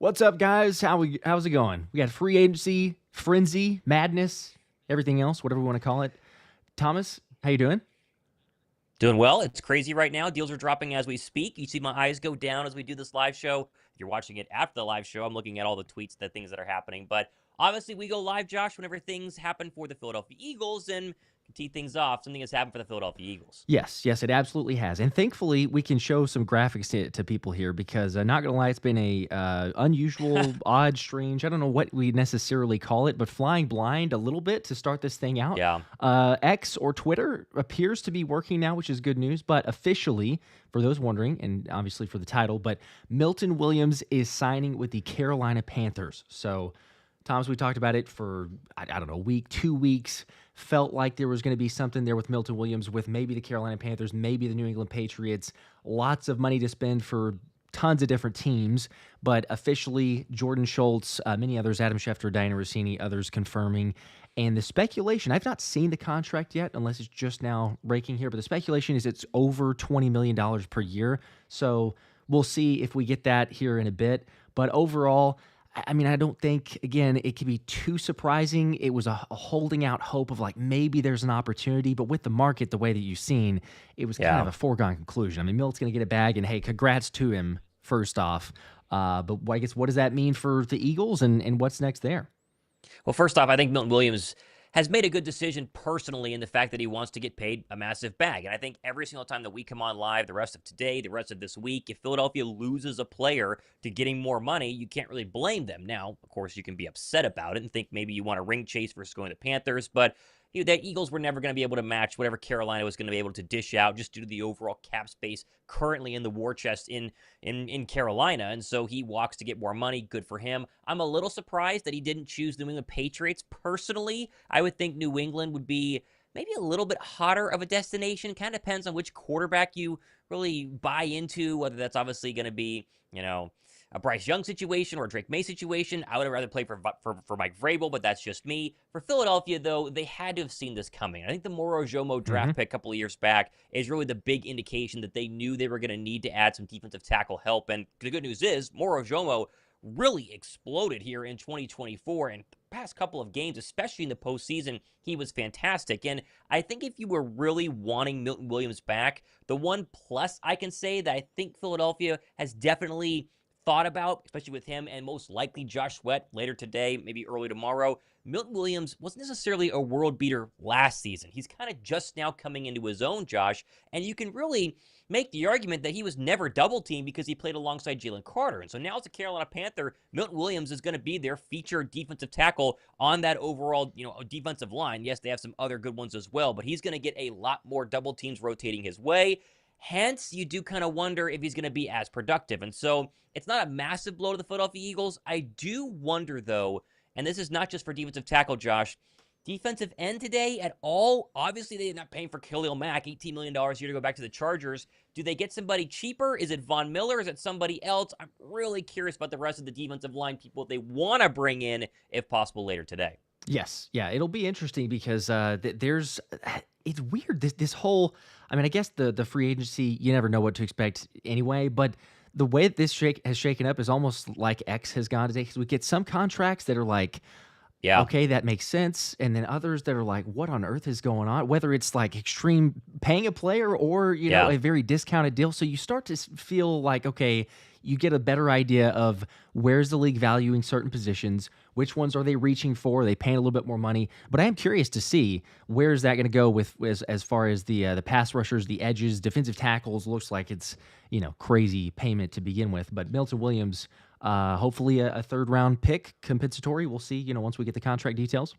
What's up, guys? How's it going? We got free agency, frenzy, madness, everything else, whatever we want to call it. Thomas, how you doing? Doing well. It's crazy right now. Deals are dropping as we speak. You see my eyes go down as we do this live show. If you're watching it after the live show, I'm looking at all the tweets, the things that are happening. But obviously, we go live, Josh, whenever things happen for the Philadelphia Eagles. And to tee things off, something has happened for the Philadelphia Eagles. Yes, it absolutely has. And thankfully, we can show some graphics to people here because, not going to lie, it's been a unusual, odd, strange, I don't know what we necessarily call it, but flying blind a little bit to start this thing out. Yeah. X or Twitter appears to be working now, which is good news. But officially, for those wondering, and obviously for the title, but Milton Williams is signing with the Carolina Panthers. So, Thomas, we talked about it for, I don't know, a week, 2 weeks. Felt like there was going to be something there with Milton Williams, with maybe the Carolina Panthers, maybe the New England Patriots. Lots of money to spend for tons of different teams. But officially, Jordan Schultz, many others, Adam Schefter, Diana Rossini, others confirming. And the speculation, I've not seen the contract yet, unless it's just now breaking here, but the speculation is it's over $20 million per year. So we'll see if we get that here in a bit. But overall, I mean, I don't think, again, it could be too surprising. It was a holding out hope of like maybe there's an opportunity, but with the market the way that you've seen, it was kind of a foregone conclusion. I mean, Milt's going to get a bag, and hey, congrats to him first off. But I guess what does that mean for the Eagles and what's next there? Well, first off, I think Milton Williams has made a good decision personally in the fact that he wants to get paid a massive bag. And I think every single time that we come on live, the rest of today, the rest of this week, if Philadelphia loses a player to getting more money, you can't really blame them. Now, of course, you can be upset about it and think maybe you want a ring chase versus going to Panthers, but the Eagles were never going to be able to match whatever Carolina was going to be able to dish out just due to the overall cap space currently in the war chest in Carolina. And so he walks to get more money. Good for him. I'm a little surprised that he didn't choose the New England Patriots. Personally, I would think New England would be maybe a little bit hotter of a destination. Kind of depends on which quarterback you really buy into, whether that's obviously going to be, a Bryce Young situation or a Drake May situation. I would have rather played for Mike Vrabel, but that's just me. For Philadelphia, though, they had to have seen this coming. I think the Moro Ojomo draft pick a couple of years back is really the big indication that they knew they were going to need to add some defensive tackle help. And the good news is Moro Ojomo really exploded here in 2024 and past couple of games, especially in the postseason. He was fantastic. And I think if you were really wanting Milton Williams back, the one plus I can say that I think Philadelphia has definitely thought about, especially with him and most likely Josh Sweat later today, maybe early tomorrow. Milton Williams wasn't necessarily a world beater last season. He's kind of just now coming into his own, Josh, and you can really make the argument that he was never double teamed because he played alongside Jalen Carter. And so now as a Carolina Panther, Milton Williams is going to be their featured defensive tackle on that overall, defensive line. Yes, they have some other good ones as well, but he's going to get a lot more double teams rotating his way. Hence, you do kind of wonder if he's going to be as productive. And so it's not a massive blow to the Philadelphia Eagles. I do wonder, though, and this is not just for defensive tackle, Josh, defensive end today at all. Obviously, they're not paying for Khalil Mack, $18 million a year to go back to the Chargers. Do they get somebody cheaper? Is it Von Miller? Is it somebody else? I'm really curious about the rest of the defensive line people they want to bring in, if possible, later today. Yes, yeah, it'll be interesting because it's weird. This whole, I mean, I guess the free agency, you never know what to expect anyway, but the way that this has shaken up is almost like X has gone today, because we get some contracts that are like, Yeah. okay, that makes sense, and then others that are like, what on earth is going on? Whether it's like extreme paying a player or, a very discounted deal. So you start to feel like, okay, you get a better idea of where's the league valuing certain positions, which ones are they reaching for, are they paying a little bit more money. But I am curious to see where is that going to go with as far as the pass rushers, the edges, defensive tackles. Looks like it's crazy payment to begin with. But Milton Williams, hopefully a third round pick compensatory. We'll see. Once we get the contract details.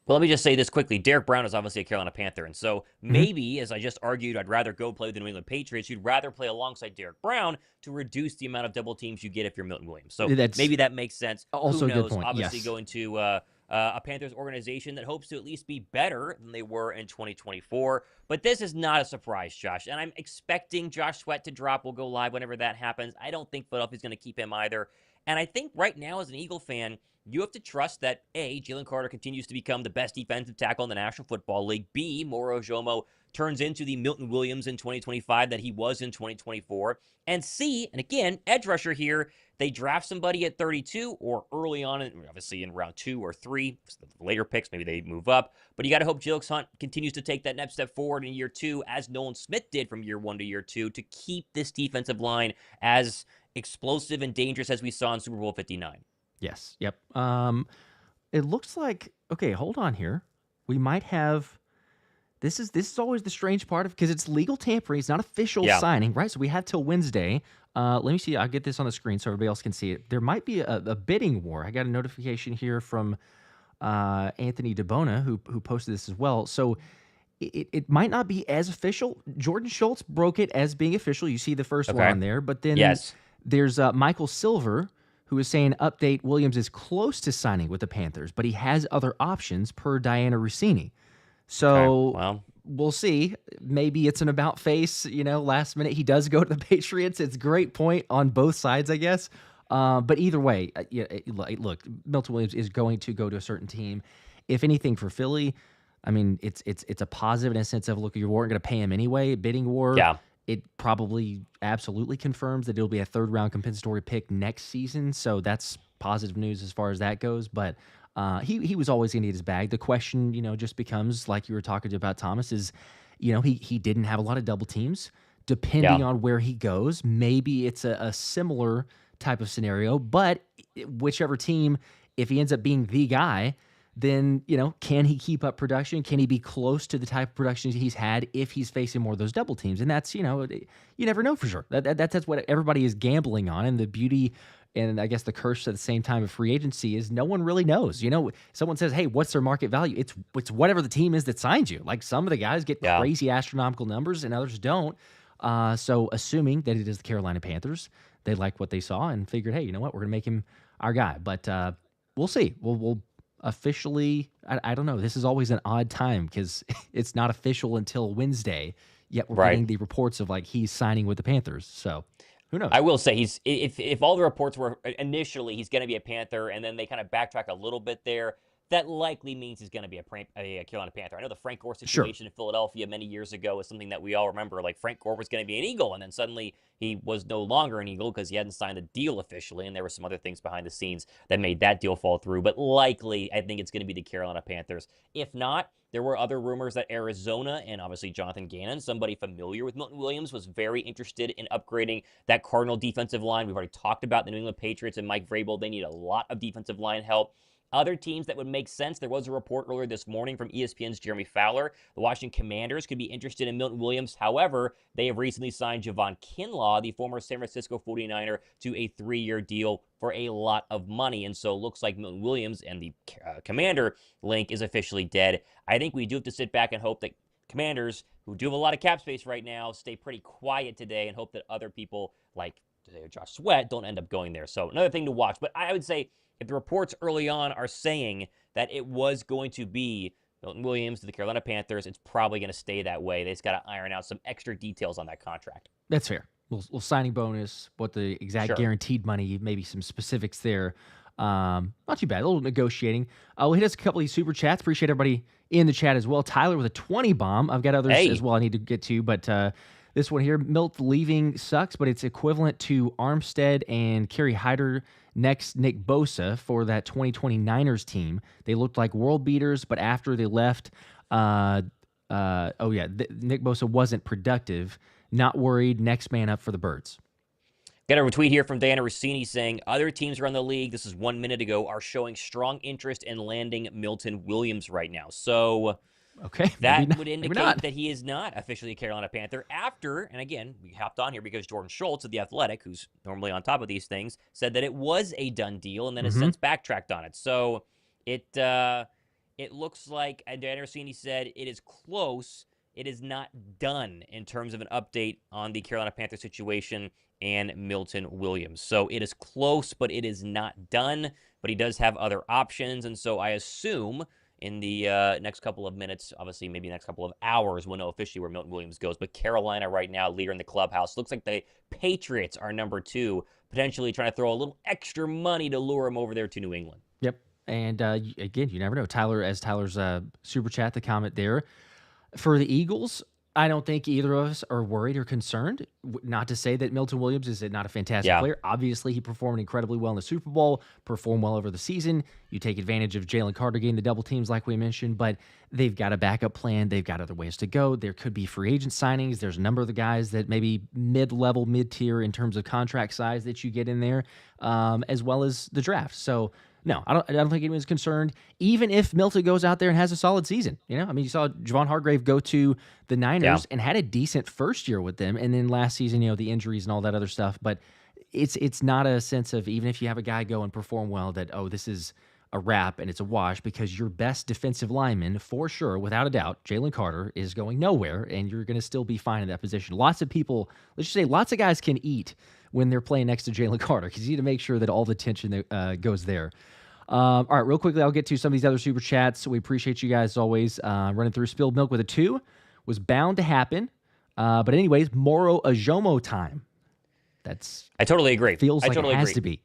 Well, let me just say this quickly. Derek Brown is obviously a Carolina Panther, and so maybe, as I just argued, I'd rather go play with the New England Patriots. You'd rather play alongside Derek Brown to reduce the amount of double teams you get if you're Milton Williams. So maybe that makes sense. Also, who knows? a good point. Obviously, Yes. going to a Panthers organization that hopes to at least be better than they were in 2024. But this is not a surprise, Josh, and I'm expecting Josh Sweat to drop. We'll go live whenever that happens. I don't think Philadelphia's going to keep him either. And I think right now, as an Eagle fan, you have to trust that, A, Jalen Carter continues to become the best defensive tackle in the National Football League. B, Moro Ojomo turns into the Milton Williams in 2025 that he was in 2024. And C, and again, edge rusher here, they draft somebody at 32 or early on, obviously in round 2 or 3, later picks, maybe they move up. But you got to hope Jalen Hunt continues to take that next step forward in year 2, as Nolan Smith did from year 1 to year 2, to keep this defensive line as explosive and dangerous as we saw in Super Bowl 59. Yes. Yep. It looks like, okay, hold on here. We might have, this is always the strange part of, because it's legal tampering. It's not official signing, right? So we have till Wednesday. Let me see. I'll get this on the screen so everybody else can see it. There might be a bidding war. I got a notification here from Anthony DeBona, who posted this as well. So it might not be as official. Jordan Schultz broke it as being official. You see the first one on there. But then there's Michael Silver, who is saying, update, Williams is close to signing with the Panthers, but he has other options per Diana Rossini. So we'll see. Maybe it's an about face, last minute. He does go to the Patriots. It's a great point on both sides, I guess. But either way, look, Milton Williams is going to go to a certain team. If anything, for Philly, I mean, it's a positive in a sense of, look, you weren't going to pay him anyway. Bidding war. Yeah. It probably absolutely confirms that it'll be a third-round compensatory pick next season. So that's positive news as far as that goes. But he was always going to get his bag. The question, just becomes, like you were talking about, Thomas, is, he didn't have a lot of double teams. Depending on where he goes, maybe it's a similar type of scenario. But whichever team, if he ends up being the guy, then, can he keep up production? Can he be close to the type of production he's had if he's facing more of those double teams? And that's, you never know for sure. That's what everybody is gambling on. And the beauty and I guess the curse at the same time of free agency is no one really knows. Someone says, hey, what's their market value? It's whatever the team is that signs you. Like, some of the guys get crazy astronomical numbers and others don't. So assuming that it is the Carolina Panthers, they like what they saw and figured, hey, you know what? We're going to make him our guy. But we'll see. We'll officially, I don't know. This is always an odd time because it's not official until Wednesday, yet we're getting the reports of, like, he's signing with the Panthers. So who knows? I will say if all the reports were initially he's going to be a Panther and then they kind of backtrack a little bit there, that likely means he's going to be a Carolina Panther. I know the Frank Gore situation in Philadelphia many years ago was something that we all remember. Like, Frank Gore was going to be an Eagle, and then suddenly he was no longer an Eagle because he hadn't signed the deal officially, and there were some other things behind the scenes that made that deal fall through. But likely, I think it's going to be the Carolina Panthers. If not, there were other rumors that Arizona and obviously Jonathan Gannon, somebody familiar with Milton Williams, was very interested in upgrading that Cardinal defensive line. We've already talked about the New England Patriots and Mike Vrabel. They need a lot of defensive line help. Other teams that would make sense, there was a report earlier this morning from ESPN's Jeremy Fowler. The Washington Commanders could be interested in Milton Williams. However, they have recently signed Javon Kinlaw, the former San Francisco 49er, to a 3-year deal for a lot of money. And so it looks like Milton Williams and the Commander link is officially dead. I think we do have to sit back and hope that Commanders, who do have a lot of cap space right now, stay pretty quiet today and hope that other people like Josh Sweat don't end up going there. So another thing to watch. But I would say, if the reports early on are saying that it was going to be Milton Williams to the Carolina Panthers, it's probably going to stay that way. They just got to iron out some extra details on that contract. That's fair. Little signing bonus, what the exact guaranteed money, maybe some specifics there. Not too bad. A little negotiating. We'll hit us a couple of these super chats. Appreciate everybody in the chat as well. Tyler with a 20 bomb. I've got others as well I need to get to, but this one here, Milt leaving sucks, but it's equivalent to Armstead and Kerry Hyder next Nick Bosa for that 2020 Niners team. They looked like world beaters, but after they left, Nick Bosa wasn't productive. Not worried. Next man up for the Birds. Got a retweet here from Diana Rossini saying, other teams around the league, this is 1 minute ago, are showing strong interest in landing Milton Williams right now. So that would indicate that he is not officially a Carolina Panther after, and again, we hopped on here because Jordan Schultz of The Athletic, who's normally on top of these things, said that it was a done deal and then has since backtracked on it. So it looks like, Diana Rossini said, it is close. It is not done in terms of an update on the Carolina Panther situation and Milton Williams. So it is close, but it is not done. But he does have other options, and so I assume in the next couple of minutes, obviously maybe next couple of hours, we'll know officially where Milton Williams goes. But Carolina right now, leader in the clubhouse. Looks like the Patriots are number 2, potentially trying to throw a little extra money to lure him over there to New England. Yep. And again, you never know. Tyler's super chat, the comment there. For the Eagles, I don't think either of us are worried or concerned. Not to say that Milton Williams is not a fantastic Yeah. player. Obviously, he performed incredibly well in the Super Bowl, performed well over the season. You take advantage of Jalen Carter getting the double teams like we mentioned, but they've got a backup plan. They've got other ways to go. There could be free agent signings. There's a number of the guys that maybe mid-level, mid-tier in terms of contract size that you get in there, as well as the draft. So no, I don't think anyone's concerned. Even if Milton goes out there and has a solid season, I mean, you saw Javon Hargrave go to the Niners and had a decent first year with them, and then last season, the injuries and all that other stuff. But it's not a sense of, even if you have a guy go and perform well, that this is a wrap and it's a wash, because your best defensive lineman, for sure, without a doubt, Jalen Carter, is going nowhere, and you're going to still be fine in that position. Lots of people, let's just say, lots of guys can eat when they're playing next to Jalen Carter, because you need to make sure that all the tension goes there. All right, real quickly, I'll get to some of these other super chats. We appreciate you guys always running through. Spilled Milk with a 2 was bound to happen. But anyways, Moro Ojomo time. I totally agree. Feels like it has to be.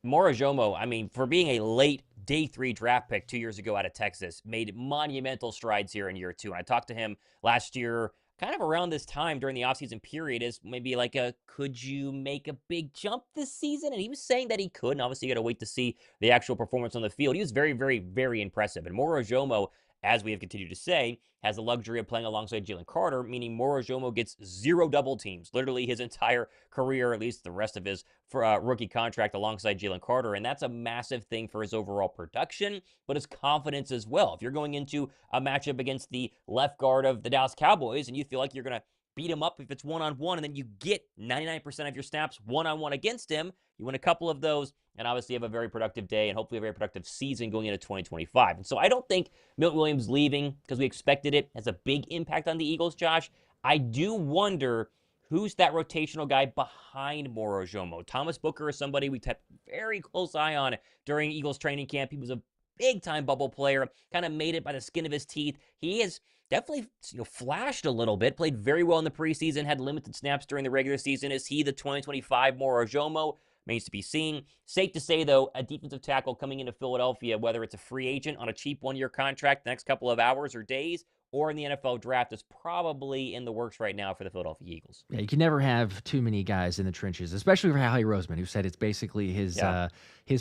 Moro Ojomo, I mean, for being a late day 3 draft pick 2 years ago out of Texas, made monumental strides here in year 2. And I talked to him last year, kind of around this time during the offseason period, is maybe like could you make a big jump this season? And he was saying that he could, and obviously you got to wait to see the actual performance on the field. He was very, very, very impressive. And Moro Ojomo, as we have continued to say, has the luxury of playing alongside Jalen Carter, meaning Moro Ojomo gets 0 double teams, literally his entire career, at least the rest of his rookie contract alongside Jalen Carter. And that's a massive thing for his overall production, but his confidence as well. If you're going into a matchup against the left guard of the Dallas Cowboys and you feel like you're going to beat him up if it's one-on-one, and then you get 99% of your snaps one-on-one against him, you win a couple of those, and obviously have a very productive day and hopefully a very productive season going into 2025. And so I don't think Milton Williams leaving, because we expected it, has a big impact on the Eagles, Josh. I do wonder who's that rotational guy behind Moro Ojomo. Thomas Booker is somebody we kept very close eye on during Eagles training camp. He was a big-time bubble player, kind of made it by the skin of his teeth. He is definitely flashed a little bit, played very well in the preseason, had limited snaps during the regular season. Is he the 2025 Moro Ojomo? Remains to be seen. Safe to say, though, a defensive tackle coming into Philadelphia, whether it's a free agent on a cheap one-year contract the next couple of hours or days, or in the NFL draft, is probably in the works right now for the Philadelphia Eagles. Yeah, you can never have too many guys in the trenches, especially for Howie Roseman, who said it's basically his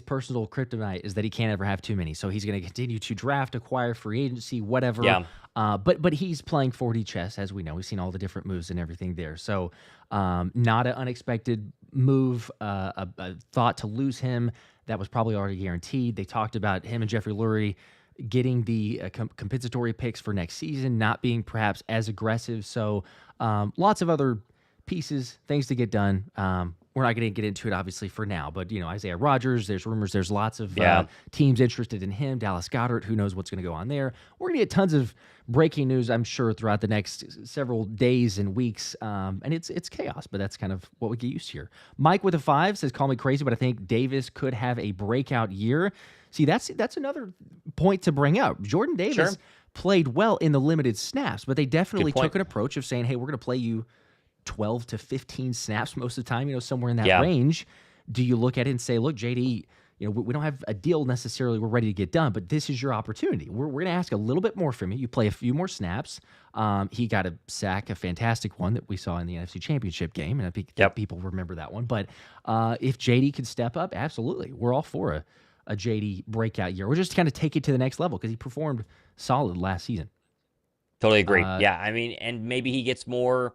personal kryptonite is that he can't ever have too many. So he's going to continue to draft, acquire, free agency, whatever. Yeah. But he's playing 4D chess, as we know. We've seen all the different moves and everything there. So not an unexpected move, a thought to lose him. That was probably already guaranteed. They talked about him and Jeffrey Lurie getting the compensatory picks for next season, not being perhaps as aggressive. So lots of other pieces, things to get done. We're not going to get into it, obviously, for now. But, Isaiah Rodgers, there's rumors, there's lots of teams interested in him. Dallas Goedert, who knows what's going to go on there. We're going to get tons of breaking news, I'm sure, throughout the next several days and weeks. And it's chaos, but that's kind of what we get used to here. Mike with a 5 says, call me crazy, but I think Davis could have a breakout year. See, that's another point to bring up. Jordan Davis played well in the limited snaps, but they definitely took an approach of saying, hey, we're going to play you 12 to 15 snaps most of the time, somewhere in that range. Do you look at it and say, look, JD, we don't have a deal necessarily we're ready to get done, but this is your opportunity. We're going to ask a little bit more from you. You play a few more snaps. He got a sack, a fantastic one that we saw in the NFC Championship game, and I think people remember that one. But if JD could step up, absolutely. We're all for a JD breakout year. We're just kind of take it to the next level because he performed solid last season. Totally agree. I mean, and maybe he gets more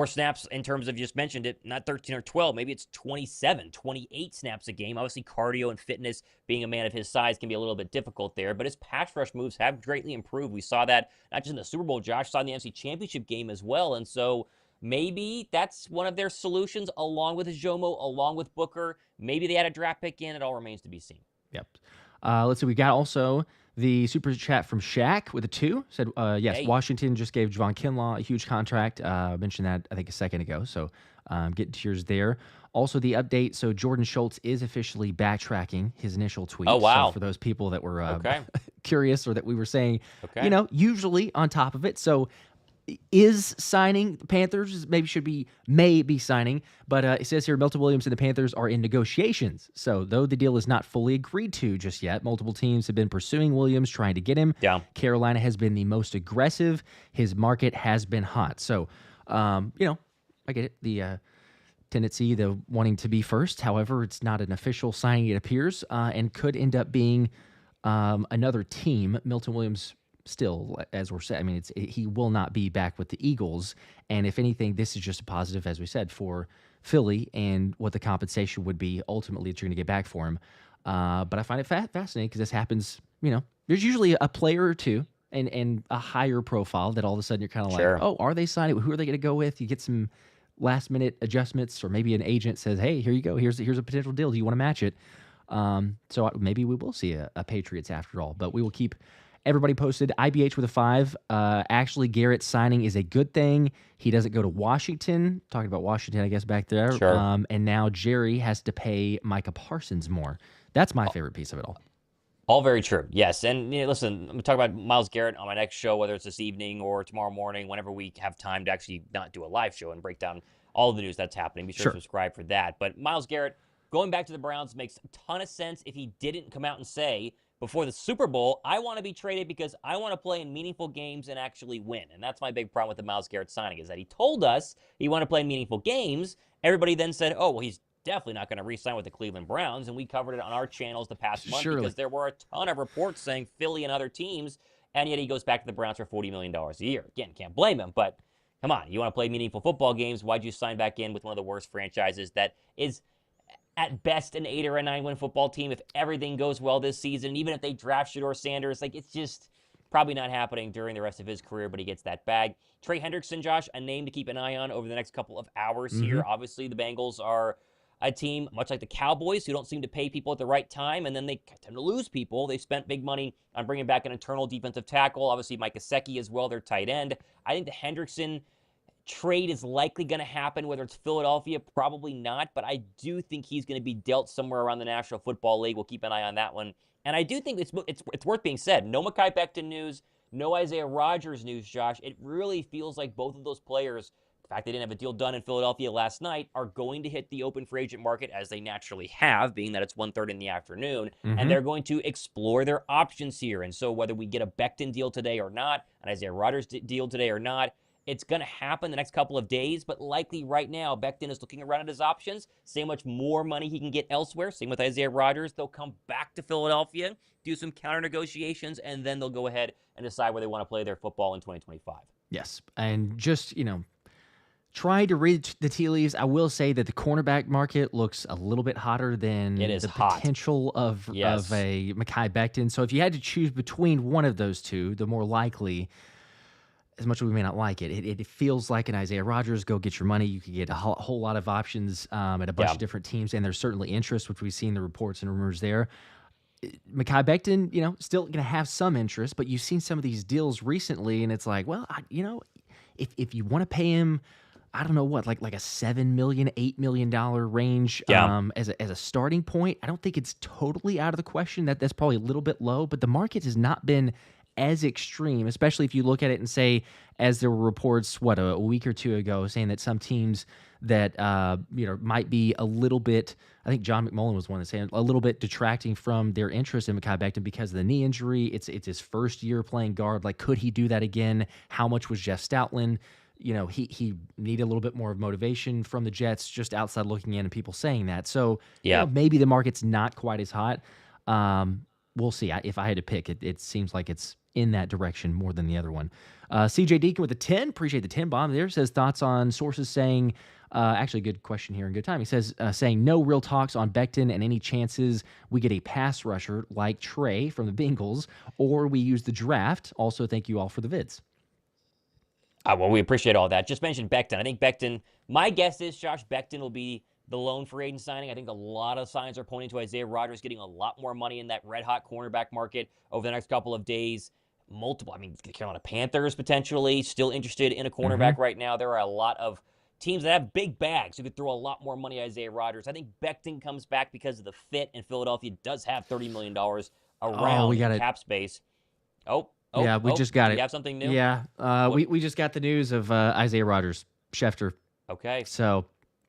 snaps in terms of, just mentioned it, not 13 or 12. Maybe it's 27, 28 snaps a game. Obviously, cardio and fitness, being a man of his size, can be a little bit difficult there. But his pass rush moves have greatly improved. We saw that not just in the Super Bowl, Josh, saw in the NFC Championship game as well. And so maybe that's one of their solutions, along with Ojomo, along with Booker. Maybe they had a draft pick in. It all remains to be seen. Yep. Let's see. We got also the super chat from Shaq with a 2. Said, yes, hey. Washington just gave Javon Kinlaw a huge contract. I mentioned that, I think, a second ago. So getting to yours there. Also, the update. So Jordan Schultz is officially backtracking his initial tweet. Oh, wow. So for those people that were curious, or that we were saying, usually on top of it. So is signing. The Panthers may be signing, but it says here Milton Williams and the Panthers are in negotiations. So though the deal is not fully agreed to just yet, multiple teams have been pursuing Williams, trying to get him. Yeah. Carolina has been the most aggressive. His market has been hot. So, I get it. The tendency, the wanting to be first. However, it's not an official signing, it appears, and could end up being another team. Milton Williams still, as we're saying, I mean, he will not be back with the Eagles. And if anything, this is just a positive, as we said, for Philly and what the compensation would be ultimately that you're going to get back for him. But I find it fascinating because this happens, there's usually a player or two and a higher profile that all of a sudden you're kind of Sure. like, oh, are they signing? Who are they going to go with? You get some last minute adjustments, or maybe an agent says, hey, here you go. Here's a potential deal. Do you want to match it? So maybe we will see a Patriots after all, but we will keep everybody posted. IBH with a 5. Actually, Garrett signing is a good thing. He doesn't go to Washington. Talking about Washington, I guess, back there. Sure. And now Jerry has to pay Micah Parsons more. That's my favorite piece of it all. All very true. Yes. And listen, I'm going to talk about Myles Garrett on my next show, whether it's this evening or tomorrow morning, whenever we have time to actually not do a live show and break down all of the news that's happening. Be sure to subscribe for that. But Myles Garrett, going back to the Browns, makes a ton of sense if he didn't come out and say before the Super Bowl, I want to be traded because I want to play in meaningful games and actually win. And that's my big problem with the Myles Garrett signing, is that he told us he wanted to play in meaningful games. Everybody then said, oh, well, he's definitely not going to re-sign with the Cleveland Browns, and we covered it on our channels the past month because there were a ton of reports saying Philly and other teams, and yet he goes back to the Browns for $40 million a year. Again, can't blame him, but come on, you want to play meaningful football games, why'd you sign back in with one of the worst franchises that is at best an 8 or a 9 win football team if everything goes well this season? Even if they draft Shedeur Sanders, it's just probably not happening during the rest of his career, but he gets that bag. Trey Hendrickson, Josh, a name to keep an eye on over the next couple of hours here. Obviously, the Bengals are a team, much like the Cowboys, who don't seem to pay people at the right time, and then they tend to lose people. They spent big money on bringing back an internal defensive tackle. Obviously, Mike Gesicki as well, their tight end. I think the Hendrickson trade is likely going to happen, whether it's Philadelphia, probably not, but I do think he's going to be dealt somewhere around the National Football League. We'll keep an eye on that one. And I do think it's worth being said. No Mekhi Becton news, no Isaiah Rodgers news, Josh. It really feels like both of those players, the fact they didn't have a deal done in Philadelphia last night, are going to hit the open free agent market as they naturally have, being that it's 1:30 in the afternoon, and they're going to explore their options here. And so whether we get a Becton deal today or not, an Isaiah Rodgers deal today or not, it's going to happen the next couple of days, but likely right now, Becton is looking around at his options, see how much more money he can get elsewhere. Same with Isaiah Rodgers. They'll come back to Philadelphia, do some counter negotiations, and then they'll go ahead and decide where they want to play their football in 2025. Yes, and just, try to read the tea leaves. I will say that the cornerback market looks a little bit hotter than the potential of a Mekhi Becton. So if you had to choose between one of those two, the more likely, as much as we may not like it, it feels like an Isaiah Rodgers, go get your money. You could get a whole lot of options at a bunch of different teams, and there's certainly interest, which we've seen the reports and rumors there. Mekhi Becton, still going to have some interest, but you've seen some of these deals recently, and it's like, well, if you want to pay him, I don't know what, like a $7 million, $8 million range as a starting point, I don't think it's totally out of the question. That's probably a little bit low, but the market has not been as extreme, especially if you look at it and say, as there were reports, a week or two ago, saying that some teams that might be a little bit, I think John McMullen was one that saying a little bit detracting from their interest in Mekhi Becton because of the knee injury. It's his first year playing guard. Like, could he do that again? How much was Jeff Stoutland? He needed a little bit more of motivation from the Jets, just outside looking in and people saying that. So maybe the market's not quite as hot. We'll see. If I had to pick, it seems like it's in that direction more than the other one. CJ Deacon with a 10. Appreciate the 10 bomb there. Says thoughts on sources saying, actually good question here and good time. He says, saying no real talks on Becton and any chances we get a pass rusher like Trey from the Bengals, or we use the draft. Also, thank you all for the vids. Well, we appreciate all that. Just mentioned Becton. I think Becton, my guess is, Josh, Becton will be the lone free agent signing. I think a lot of signs are pointing to Isaiah Rodgers getting a lot more money in that red-hot cornerback market over the next couple of days. The Carolina Panthers potentially still interested in a cornerback right now. There are a lot of teams that have big bags who could throw a lot more money at Isaiah Rodgers. I think Becton comes back because of the fit, and Philadelphia does have $30 million around cap space. Oh, Yeah, we just got do it. you have something new? Yeah, we just got the news of Isaiah Rodgers, Schefter. Okay. So,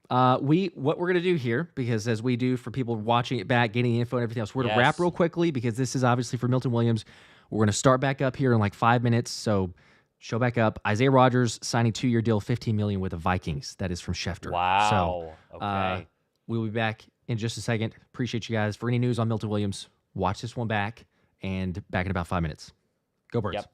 what we're gonna do here, because as we do for people watching it back, getting the info and everything else, we're gonna wrap Yes. real quickly because this is obviously for Milton Williams. We're gonna start back up here in like 5 minutes. So, show back up. Isaiah Rodgers signing 2-year deal, $15 million with the Vikings. That is from Schefter. Wow. So, Okay. we'll be back in just a second. Appreciate you guys. For any news on Milton Williams, watch this one back and back in about 5 minutes. Go Birds. Yep.